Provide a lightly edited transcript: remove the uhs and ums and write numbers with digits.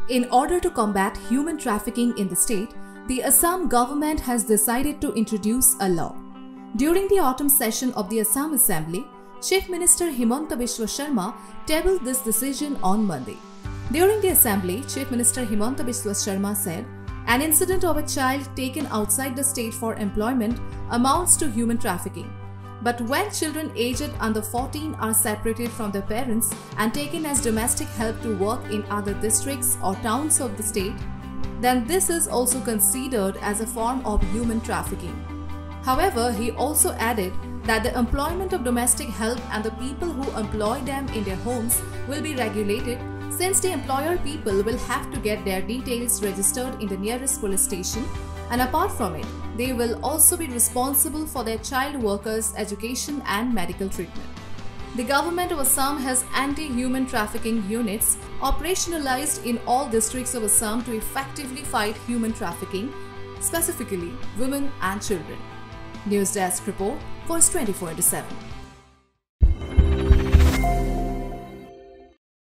In order to combat human trafficking in the state, the Assam government has decided to introduce a law. During the autumn session of the Assam Assembly, Chief Minister Himanta Biswa Sarma tabled this decision on Monday. During the assembly, Chief Minister Himanta Biswa Sarma said, "An incident of a child taken outside the state for employment amounts to human trafficking. But when children aged under 14 are separated from their parents and taken as domestic help to work in other districts or towns of the state, then this is also considered as a form of human trafficking." However, he also added that the employment of domestic help and the people who employ them in their homes will be regulated, since the employer people will have to get their details registered in the nearest police station, and apart from it, they will also be responsible for their child workers' education and medical treatment. The government of Assam has anti-human trafficking units operationalized in all districts of Assam to effectively fight human trafficking, specifically women and children. News Desk Report, Force 24/7.